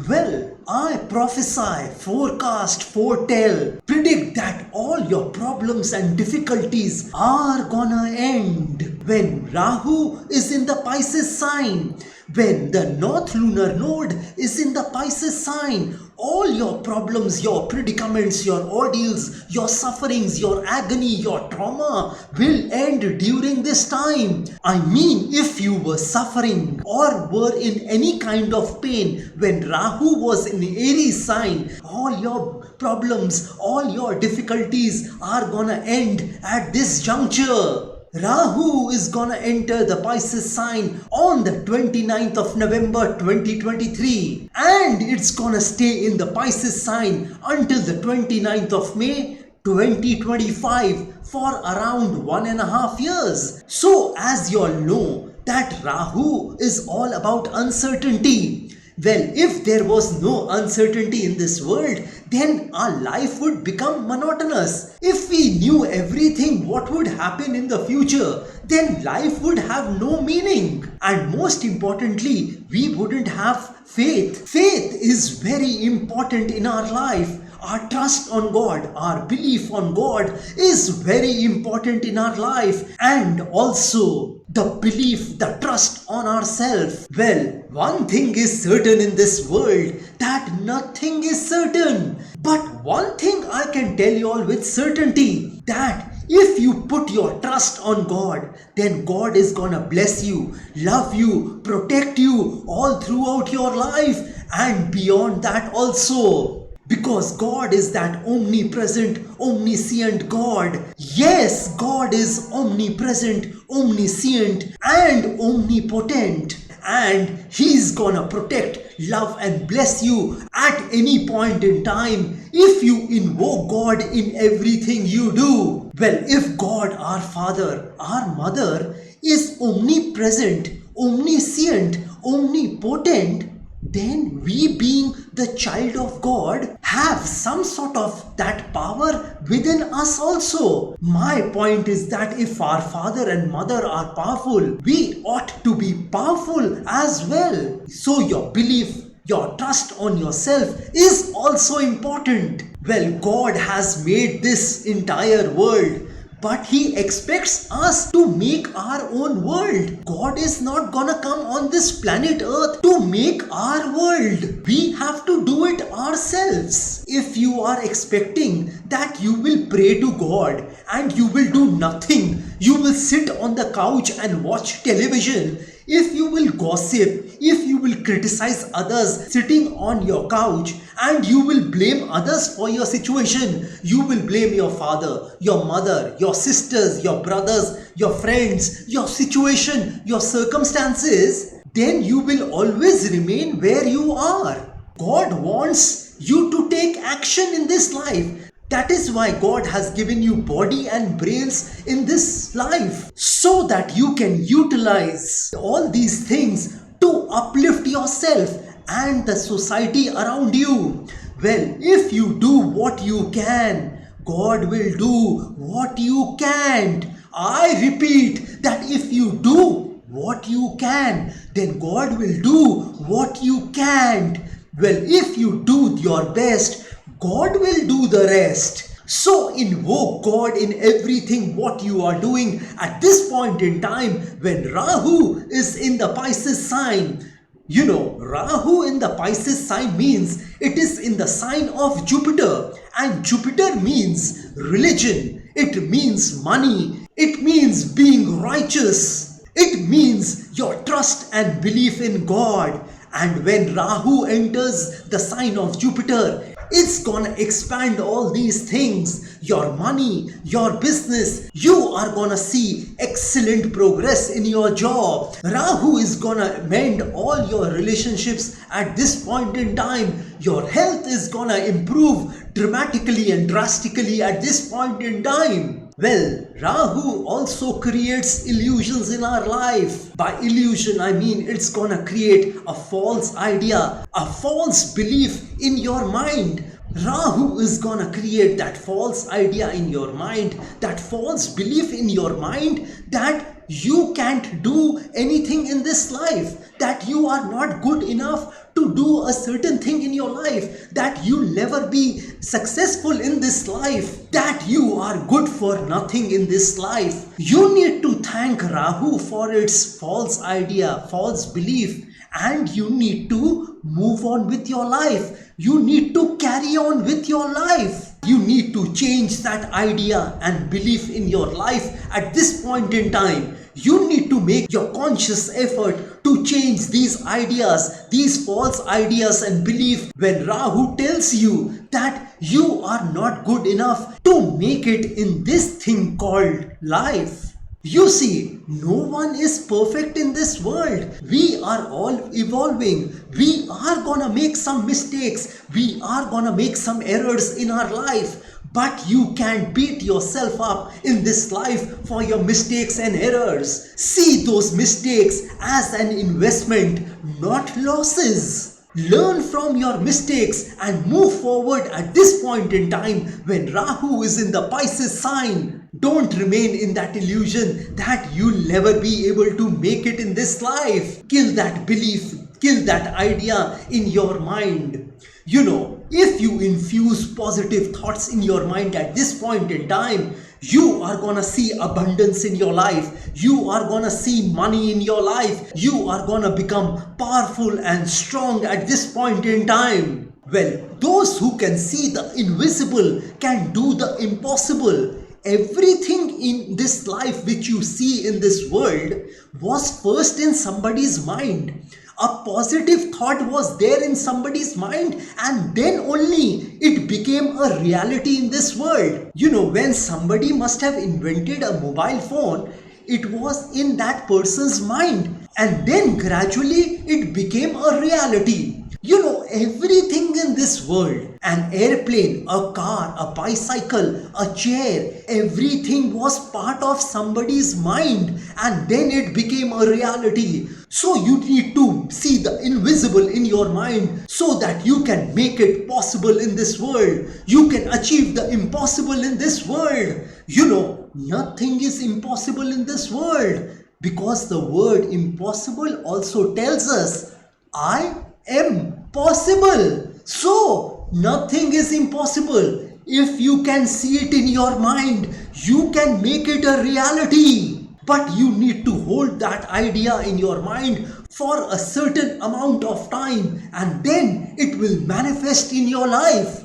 Well, I prophesy, forecast, foretell, predict that all your problems and difficulties are gonna end when Rahu is in the Pisces sign. When the North Lunar Node is in the Pisces sign, all your problems, your predicaments, your ordeals, your sufferings, your agony, your trauma will end during this time. I mean, if you were suffering or were in any kind of pain when Rahu was in Aries sign, all your problems, all your difficulties are gonna end at this juncture. Rahu is gonna enter the Pisces sign on the 29th of November 2023 and it's gonna stay in the Pisces sign until the 29th of May 2025 for around 1.5 years. So as you all know that Rahu is all about uncertainty. Well, if there was no uncertainty in this world, then our life would become monotonous. If we knew everything what would happen in the future, then life would have no meaning. And most importantly, we wouldn't have faith. Faith is very important in our life. Our trust on God, our belief on God is very important in our life, and also the belief, the trust on ourselves. Well, one thing is certain in this world, that nothing is certain. But one thing I can tell you all with certainty, that if you put your trust on God, then God is gonna bless you, love you, protect you all throughout your life and beyond that also. Because God is that omnipresent, omniscient God. Yes, God is omnipresent, omniscient and omnipotent. And He's gonna protect, love and bless you at any point in time if you invoke God in everything you do. Well, if God, our Father, our Mother, is omnipresent, omniscient, omnipotent, then we, being the child of God, have some sort of that power within us also. My point is that if our father and mother are powerful, we ought to be powerful as well. So your belief, your trust on yourself is also important. Well, God has made this entire world, but He expects us to make our own world. God is not gonna come on this planet Earth to make our world. We have to do it ourselves. If you are expecting that you will pray to God and you will do nothing, you will sit on the couch and watch television, if you will gossip, if you will criticize others sitting on your couch, and you will blame others for your situation, you will blame your father, your mother, your sisters, your brothers, your friends, your situation, your circumstances, then you will always remain where you are. God wants you to take action in this life. That is why God has given you body and brains in this life, so that you can utilize all these things to uplift yourself and the society around you. Well, if you do what you can, God will do what you can't. I repeat that if you do what you can, then God will do what you can't. Well, if you do your best, God will do the rest. So invoke God in everything what you are doing at this point in time when Rahu is in the Pisces sign. You know, Rahu in the Pisces sign means it is in the sign of Jupiter, and Jupiter means religion, it means money, it means being righteous, it means your trust and belief in God. And when Rahu enters the sign of Jupiter, it's gonna expand all these things. Your money, your business, you are gonna see excellent progress in your job. Rahu is gonna mend all your relationships at this point in time. Your health is gonna improve dramatically and drastically at this point in time. Well, Rahu also creates illusions in our life. By illusion, I mean it's gonna create a false idea, a false belief in your mind. Rahu is gonna create that false idea in your mind, that false belief in your mind that you can't do anything in this life, that you are not good enough to do a certain thing in your life, that you'll never be successful in this life, that you are good for nothing in this life. You need to thank Rahu for its false idea, false belief, and you need to move on with your life. You need to carry on with your life. You need to change that idea and belief in your life at this point in time. You need to make your conscious effort to change these ideas, these false ideas and belief. When Rahu tells you that you are not good enough to make it in this thing called life. You see, no one is perfect in this world. We are all evolving. We are gonna make some mistakes. We are gonna make some errors in our life. But you can't beat yourself up in this life for your mistakes and errors. See those mistakes as an investment, not losses. Learn from your mistakes and move forward at this point in time when Rahu is in the Pisces sign. Don't remain in that illusion that you'll never be able to make it in this life. Kill that belief, kill that idea in your mind. You know, if you infuse positive thoughts in your mind at this point in time, you are gonna see abundance in your life. You are gonna see money in your life. You are gonna become powerful and strong at this point in time. Well, those who can see the invisible can do the impossible. Everything in this life which you see in this world was first in somebody's mind. A positive thought was there in somebody's mind, and then only it became a reality in this world. You know, when somebody must have invented a mobile phone, it was in that person's mind, and then gradually it became a reality. You know, everything in this world, an airplane, a car, a bicycle, a chair, everything was part of somebody's mind, and then it became a reality. So you need to see the invisible in your mind so that you can make it possible in this world. You can achieve the impossible in this world. You know, nothing is impossible in this world, because the word impossible also tells us, I am possible. So nothing is impossible. If you can see it in your mind, you can make it a reality. But you need to hold that idea in your mind for a certain amount of time, and then it will manifest in your life.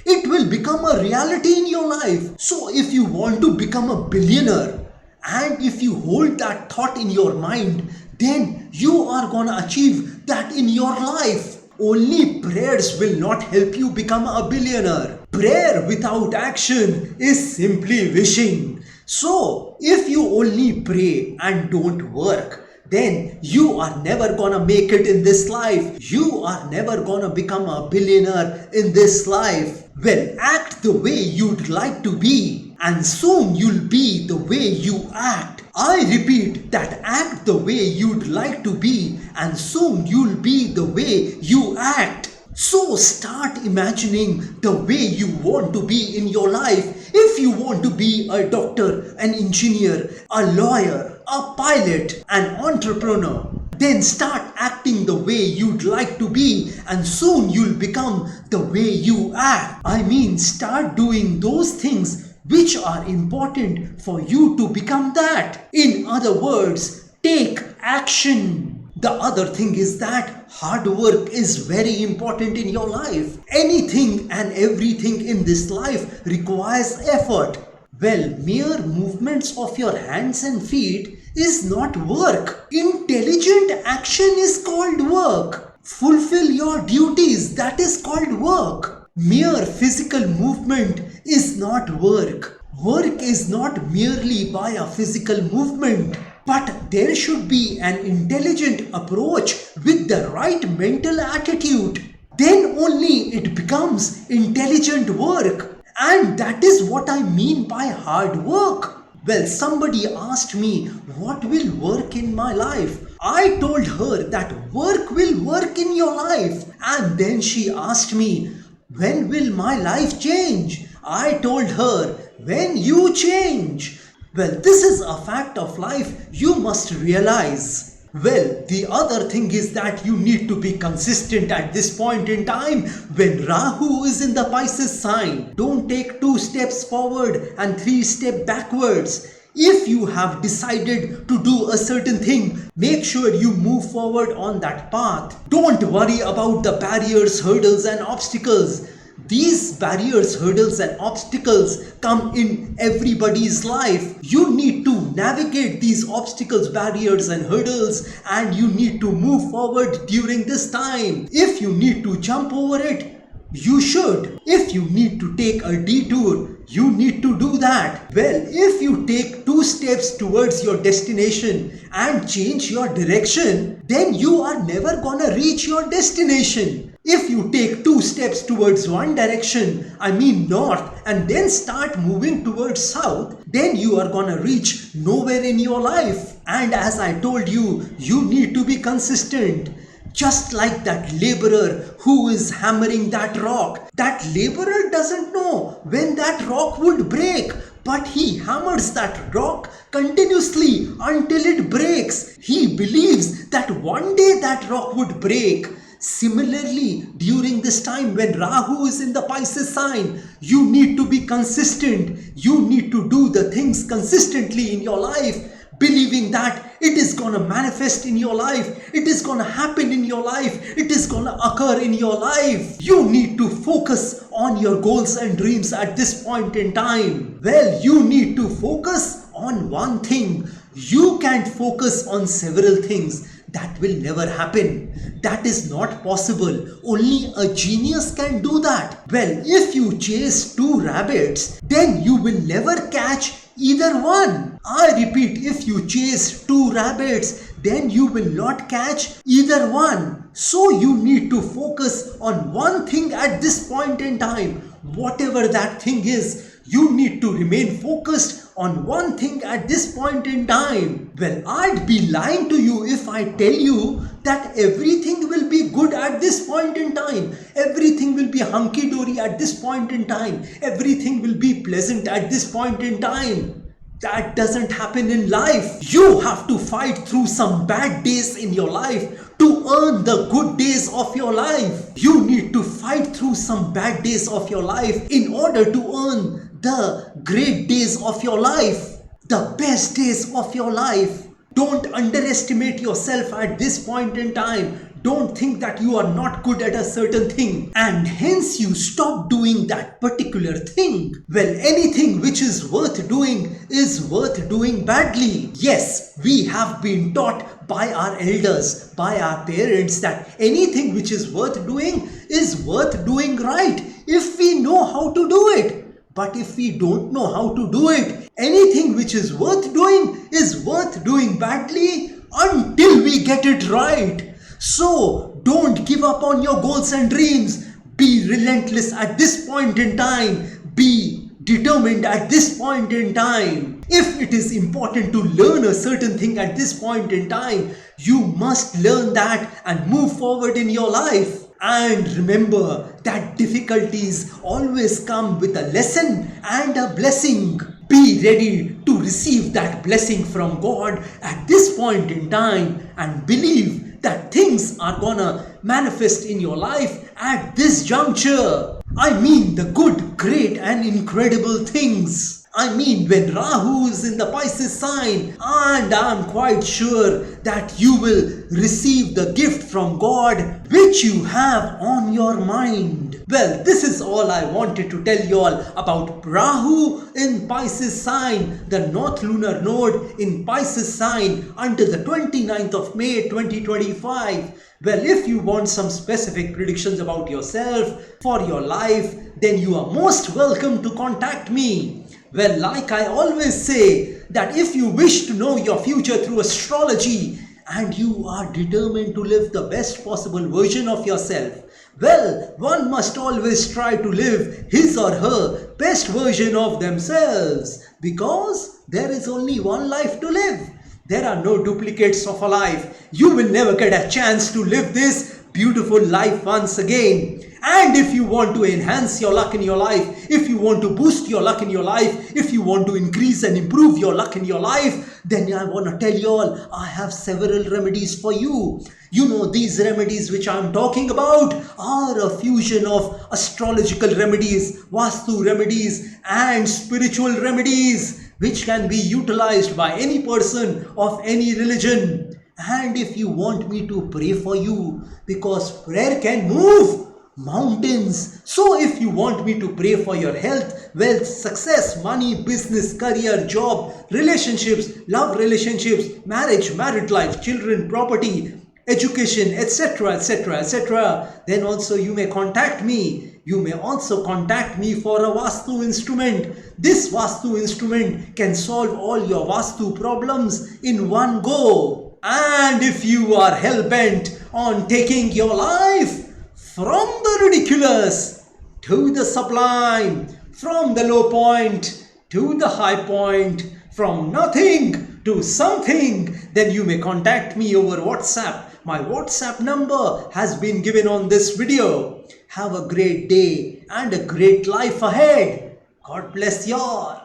It will become a reality in your life. So if you want to become a billionaire, and if you hold that thought in your mind, then you are gonna achieve that in your life. Only prayers will not help you become a billionaire. Prayer without action is simply wishing. So, if you only pray and don't work, then you are never gonna make it in this life. You are never gonna become a billionaire in this life. Well, act the way you'd like to be, and soon you'll be the way you act. I repeat that act the way you'd like to be, and soon you'll be the way you act. So start imagining the way you want to be in your life. If you want to be a doctor, an engineer, a lawyer, a pilot, an entrepreneur, then start acting the way you'd like to be, and soon you'll become the way you act. I mean, start doing those things which are important for you to become that. In other words, take action. The other thing is that hard work is very important in your life. Anything and everything in this life requires effort. Well, mere movements of your hands and feet is not work. Intelligent action is called work. Fulfill your duties, that is called work. Mere physical movement is not work. Work is not merely by a physical movement. But there should be an intelligent approach with the right mental attitude. Then only it becomes intelligent work. And that is what I mean by hard work. Well, somebody asked me what will work in my life. I told her that work will work in your life. And then she asked me, when will my life change? I told her, when you change. Well, this is a fact of life you must realize. Well, the other thing is that you need to be consistent at this point in time when Rahu is in the Pisces sign. Don't take 2 steps forward and 3 steps backwards. If you have decided to do a certain thing, make sure you move forward on that path. Don't worry about the barriers, hurdles and obstacles. These barriers, hurdles and obstacles come in everybody's life. You need to navigate these obstacles, barriers and hurdles, and you need to move forward during this time. If you need to jump over it, you should. If you need to take a detour, you need to do that. Well, if you take 2 steps towards your destination and change your direction, then you are never gonna reach your destination. If you take 2 steps towards one direction, I mean north, and then start moving towards south, then you are gonna reach nowhere in your life. And as I told you, you need to be consistent. Just like that laborer who is hammering that rock. That laborer doesn't know when that rock would break, but he hammers that rock continuously until it breaks. He believes that one day that rock would break. Similarly, during this time when Rahu is in the Pisces sign, you need to be consistent. You need to do the things consistently in your life, believing that it is gonna manifest in your life, it is gonna happen in your life, it is gonna occur in your life. You need to focus on your goals and dreams at this point in time. Well, you need to focus on one thing. You can't focus on several things. That will never happen. That is not possible. Only a genius can do that. Well, if you chase 2 rabbits, then you will never catch either one. I repeat, if you chase 2 rabbits, then you will not catch either one. So you need to focus on one thing at this point in time. Whatever that thing is, you need to remain focused on one thing at this point in time. Well, I'd be lying to you if I tell you that everything will be good at this point in time. Everything will be hunky-dory at this point in time. Everything will be pleasant at this point in time. That doesn't happen in life. You have to fight through some bad days in your life to earn the good days of your life. You need to fight through some bad days of your life in order to earn the great days of your life, the best days of your life. Don't underestimate yourself at this point in time. Don't think that you are not good at a certain thing and hence you stop doing that particular thing. Well, anything which is worth doing is worth doing badly. Yes, we have been taught by our elders, by our parents, that anything which is worth doing is worth doing right if we know how to do it. But if we don't know how to do it, anything which is worth doing is worth doing badly until we get it right. So don't give up on your goals and dreams. Be relentless at this point in time. Be determined at this point in time. If it is important to learn a certain thing at this point in time, you must learn that and move forward in your life. And remember that difficulties always come with a lesson and a blessing. Be ready to receive that blessing from God at this point in time and believe that things are gonna manifest in your life at this juncture. I mean the good, great and incredible things. I mean when Rahu is in the Pisces sign, and I'm quite sure that you will receive the gift from God which you have on your mind. Well, this is all I wanted to tell you all about Rahu in Pisces sign, the North Lunar Node in Pisces sign until the 29th of May 2025. Well, if you want some specific predictions about yourself, for your life, then you are most welcome to contact me. Well, like I always say, that if you wish to know your future through astrology and you are determined to live the best possible version of yourself, well, one must always try to live his or her best version of themselves, because there is only one life to live. There are no duplicates of a life. You will never get a chance to live this beautiful life once again. And if you want to enhance your luck in your life, if you want to boost your luck in your life, if you want to increase and improve your luck in your life, then I want to tell you all, I have several remedies for you. You know, these remedies which I'm talking about are a fusion of astrological remedies, Vastu remedies, and spiritual remedies, which can be utilized by any person of any religion. And if you want me to pray for you, because prayer can move mountains. So if you want me to pray for your health, wealth, success, money, business, career, job, relationships, love relationships, marriage, married life, children, property, education, etc., etc., etc., then also you may contact me. You may also contact me for a Vastu instrument. This Vastu instrument can solve all your Vastu problems in one go. And if you are hell-bent on taking your life from the ridiculous to the sublime, from the low point to the high point, from nothing to something, then you may contact me over WhatsApp. My WhatsApp number has been given on this video. Have a great day and a great life ahead. God bless y'all.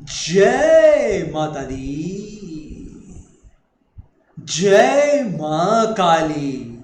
Jai Mata Di. Jai Ma Kali.